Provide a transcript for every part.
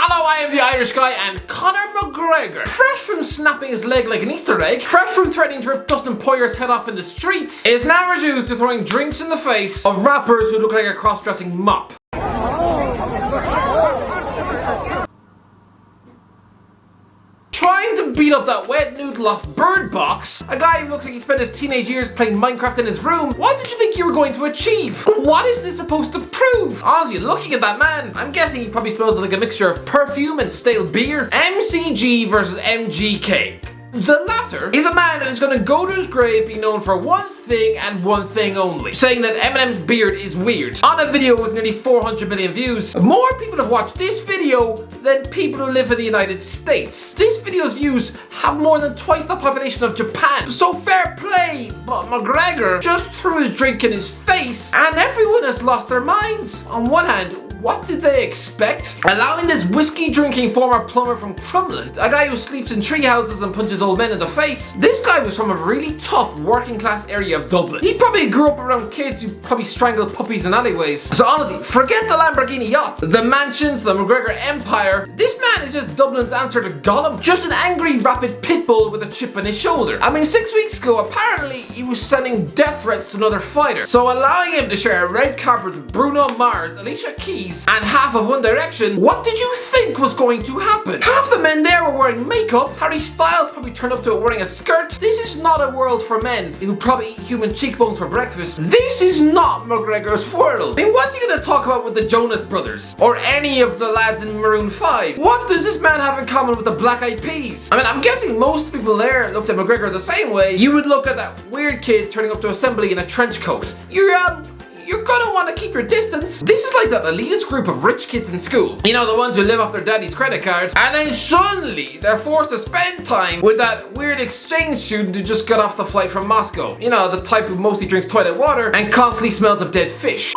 Hello, I am the Irish guy and Conor McGregor. Fresh from snapping his leg like an Easter egg, fresh from threatening to rip Dustin Poirier's head off in the streets, is now reduced to throwing drinks in the face of rappers who look like a cross-dressing mop. Trying to beat up that wet noodle off Bird Box, a guy who looks like he spent his teenage years playing Minecraft in his room. What did you think you were going to achieve? What is this supposed to prove? Honestly, looking at that man, I'm guessing he probably smells like a mixture of perfume and stale beer. MCG versus MGK. The latter is a man who's going to go to his grave being known for one thing and one thing only, saying that Eminem's beard is weird. On a video with nearly 400 million views, more people have watched this video than people who live in the United States. This video's views have more than twice the population of Japan. So fair play, but McGregor just threw his drink in his face and everyone has lost their minds. On one hand, what did they expect? Allowing this whiskey-drinking former plumber from Crumlin, a guy who sleeps in tree houses and punches old men in the face. This guy was from a really tough working-class area of Dublin. He probably grew up around kids who probably strangled puppies in alleyways. So honestly, forget the Lamborghini yachts, the mansions, the McGregor empire. This man is just Dublin's answer to Gollum. Just an angry, rapid pit bull with a chip on his shoulder. I mean, 6 weeks ago, apparently, he was sending death threats to another fighter. So allowing him to share a red carpet with Bruno Mars, Alicia Keys, and half of One Direction, what did you think was going to happen? Half the men there were wearing makeup. Harry Styles probably turned up to it wearing a skirt. This is not a world for men who probably eat human cheekbones for breakfast. This is not McGregor's world. I mean, what's he gonna talk about with the Jonas Brothers? Or any of the lads in Maroon 5? What does this man have in common with the Black Eyed Peas? I mean, I'm guessing most people there looked at McGregor the same way you would look at that weird kid turning up to assembly in a trench coat. You're gonna want to keep your distance. This is like that elitist group of rich kids in school. You know, the ones who live off their daddy's credit cards. And then suddenly, they're forced to spend time with that weird exchange student who just got off the flight from Moscow. You know, the type who mostly drinks toilet water and constantly smells of dead fish.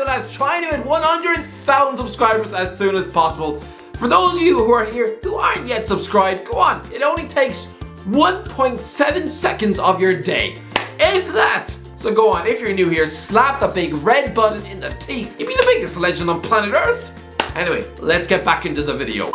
That's trying to hit 100,000 subscribers as soon as possible. For those of you who are here who aren't yet subscribed, go on. It only takes 1.7 seconds of your day. If that. So go on, if you're new here, slap the big red button in the teeth. You'd be the biggest legend on planet Earth. Anyway, let's get back into the video.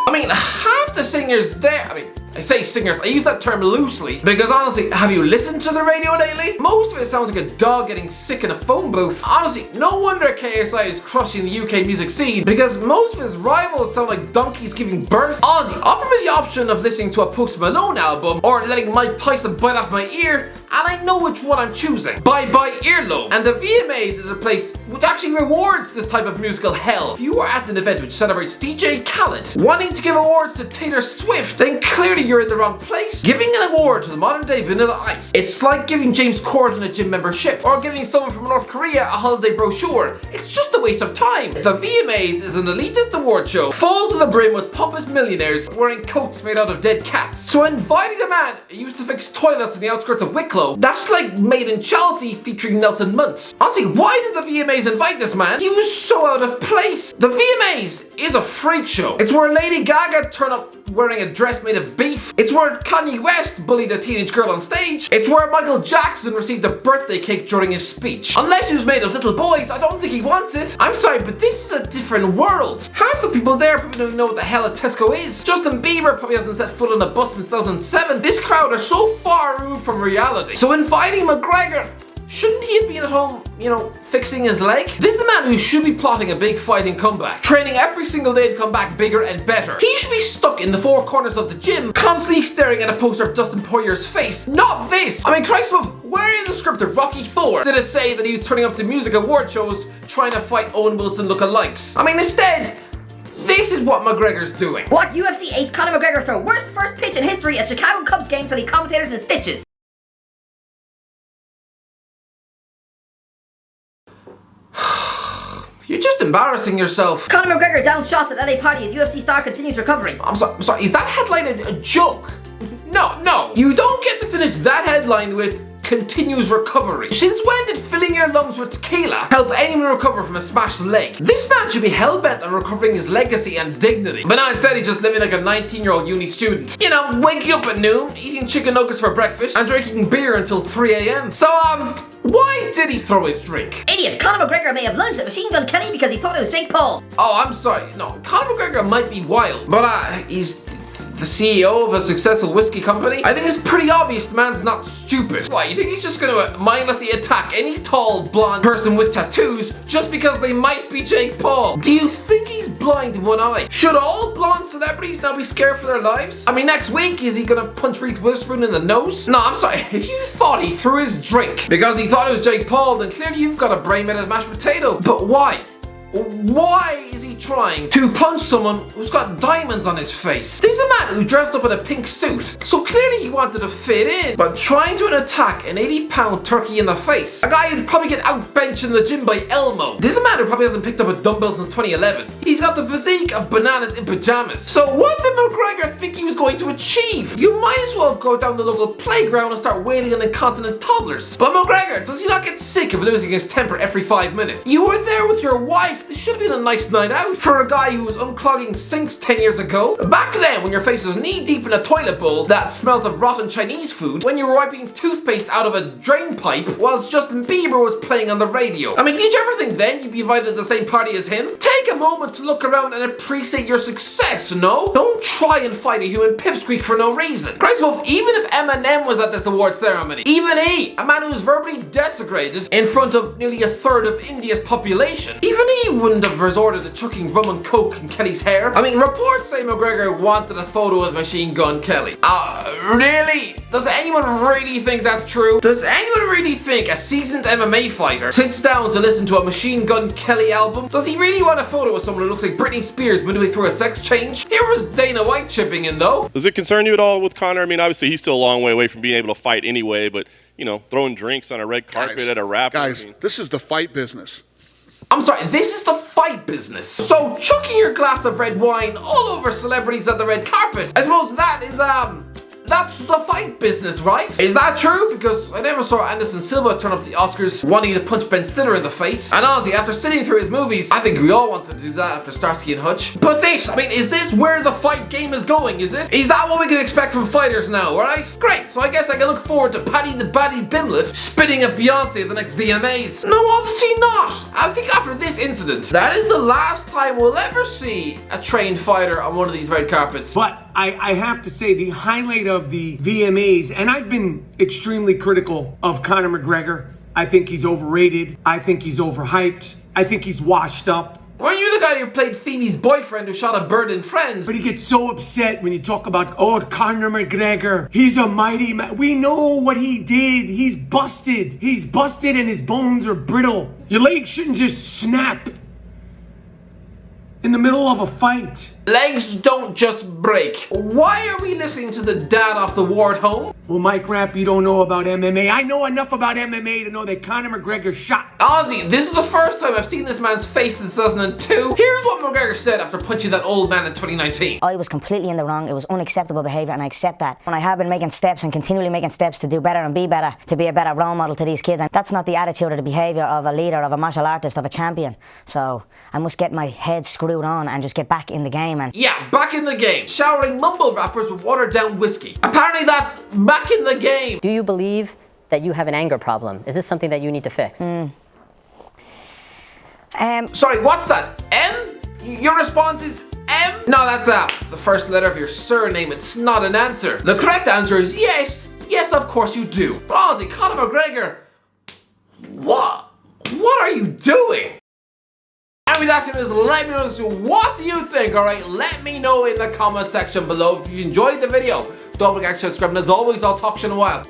I mean, half the singers there, I say singers, I use that term loosely because honestly, have you listened to the radio lately? Most of it sounds like a dog getting sick in a phone booth. Honestly, no wonder KSI is crushing the UK music scene because most of his rivals sound like donkeys giving birth. Honestly, offer me the option of listening to a Post Malone album or letting Mike Tyson bite off my ear and I know which one I'm choosing. Bye bye earlobe. And the VMAs is a place which actually rewards this type of musical hell. If you are at an event which celebrates DJ Khaled wanting to give awards to Taylor Swift, then clearly you're in the wrong place. Giving an award to the modern day Vanilla Ice, it's like giving James Corden a gym membership or giving someone from North Korea a holiday brochure. It's just a waste of time. The VMAs is an elitist award show full to the brim with pompous millionaires wearing coats made out of dead cats. So inviting a man who used to fix toilets in the outskirts of Wicklow, that's like Made in Chelsea featuring Nelson Muntz. Honestly, why did the VMAs invite this man? He was so out of place. The VMAs is a freak show. It's where Lady Gaga turned up wearing a dress made of beef. It's where Kanye West bullied a teenage girl on stage. It's where Michael Jackson received a birthday cake during his speech. Unless he was made of little boys, I don't think he wants it. I'm sorry, but this is a different world. Half the people there probably don't know what the hell a Tesco is. Justin Bieber probably hasn't set foot on a bus since 2007. This crowd are so far removed from reality. So inviting McGregor, shouldn't he have been at home, you know, fixing his leg? This is a man who should be plotting a big fighting comeback, training every single day to come back bigger and better. He should be stuck in the four corners of the gym, constantly staring at a poster of Dustin Poirier's face. Not this! I mean, Christ above, where in the script of Rocky IV did it say that he was turning up to music award shows trying to fight Owen Wilson lookalikes? I mean, instead, this is what McGregor's doing. Watch UFC ace Conor McGregor throw worst first pitch in history at Chicago Cubs game to the commentators in stitches. You're just embarrassing yourself. Conor McGregor downs shots at LA party as UFC star continues recovery. I'm sorry, is that headline a joke? No. You don't get to finish that headline with continues recovery. Since when did filling your lungs with tequila help anyone recover from a smashed leg? This man should be hell-bent on recovering his legacy and dignity. But now instead he's just living like a 19-year-old uni student. You know, waking up at noon, eating chicken nuggets for breakfast, and drinking beer until 3 a.m. So, Why did he throw his drink? Idiot, Conor McGregor may have lunged at Machine Gun Kelly because he thought it was Jake Paul. Oh, I'm sorry. No, Conor McGregor might be wild, but he's the CEO of a successful whiskey company. I think it's pretty obvious the man's not stupid. Why, you think he's just gonna mindlessly attack any tall, blonde person with tattoos just because they might be Jake Paul? Do you think he's blind in one eye? Should all blonde celebrities now be scared for their lives? I mean, next week, is he gonna punch Reese Witherspoon in the nose? No, I'm sorry. If you thought he threw his drink because he thought it was Jake Paul, then clearly you've got a brain made of mashed potato. But why? Why is he trying to punch someone who's got diamonds on his face? There's a man who dressed up in a pink suit, so clearly he wanted to fit in, but trying to attack an 80-pound turkey in the face. A guy who'd probably get outbenched in the gym by Elmo. There's a man who probably hasn't picked up a dumbbell since 2011. He's got the physique of bananas in pajamas. So what did McGregor think he was going to achieve? You might as well go down the local playground and start wailing on incontinent toddlers. But McGregor, does he not get sick of losing his temper every 5 minutes? You were there with your wife. This should have been a nice night out for a guy who was unclogging sinks 10 years ago. Back then, when your face was knee deep in a toilet bowl that smelled of rotten Chinese food, when you were wiping toothpaste out of a drain pipe whilst Justin Bieber was playing on the radio. I mean, did you ever think then you'd be invited to the same party as him? Take a moment to look around and appreciate your success, no? Don't try and fight a human pipsqueak for no reason. Christ wolf, even if Eminem was at this award ceremony, even he, a man who was verbally desecrated in front of nearly a third of India's population, even he wouldn't have resorted to chucking rum and coke in Kelly's hair. I mean, reports say McGregor wanted a photo with Machine Gun Kelly. Really? Does anyone really think that's true? Does anyone really think a seasoned MMA fighter sits down to listen to a Machine Gun Kelly album? Does he really want a photo with someone who looks like Britney Spears midway through a sex change? Here was Dana White chipping in though. Does it concern you at all with Conor? I mean, obviously he's still a long way away from being able to fight anyway, but, you know, throwing drinks on a red carpet at a rap. Guys, this is the fight business. I'm sorry, this is the fight business. So chucking your glass of red wine all over celebrities on the red carpet, I suppose that is, that's the fight business, right? Is that true? Because I never saw Anderson Silva turn up the Oscars wanting to punch Ben Stiller in the face. And honestly, after sitting through his movies, I think we all wanted to do that after Starsky and Hutch. But this, I mean, is this where the fight game is going, is it? Is that what we can expect from fighters now, alright? Great, so I guess I can look forward to Paddy the Baddy Bimlet spitting at Beyonce at the next VMAs. No, obviously not. I think after this incident, that is the last time we'll ever see a trained fighter on one of these red carpets. But I have to say, the highlight of the VMAs, and I've been extremely critical of Conor McGregor. I think he's overrated. I think he's overhyped. I think he's washed up. Weren't you the guy who played Phoebe's boyfriend who shot a bird in Friends? But he gets so upset when you talk about, oh, Conor McGregor, he's a mighty man. We know what he did. He's busted. He's busted and his bones are brittle. Your legs shouldn't just snap in the middle of a fight. Legs don't just break. Why are we listening to the dad off the ward home? Well, Mike Rapp, you don't know about MMA. I know enough about MMA to know that Conor McGregor shot. Ozzy, this is the first time I've seen this man's face since 2002. Here's what McGregor said after punching that old man in 2019. I was completely in the wrong. It was unacceptable behaviour, and I accept that. And I have been making steps and continually making steps to do better and be better, to be a better role model to these kids. And that's not the attitude or the behaviour of a leader, of a martial artist, of a champion. So I must get my head screwed on and just get back in the game. And yeah, back in the game. Showering mumble rappers with watered down whiskey. Apparently that's back in the game. Do you believe that you have an anger problem? Is this something that you need to fix? Sorry, what's that? M? Your response is M? No, that's the first letter of your surname. It's not an answer. The correct answer is yes. Yes, of course you do. But honestly, Conor McGregor, what are you doing? And with that, just let me know, what do you think, alright? Let me know in the comment section below. If you enjoyed the video, don't forget to subscribe, and as always, I'll talk to you in a while.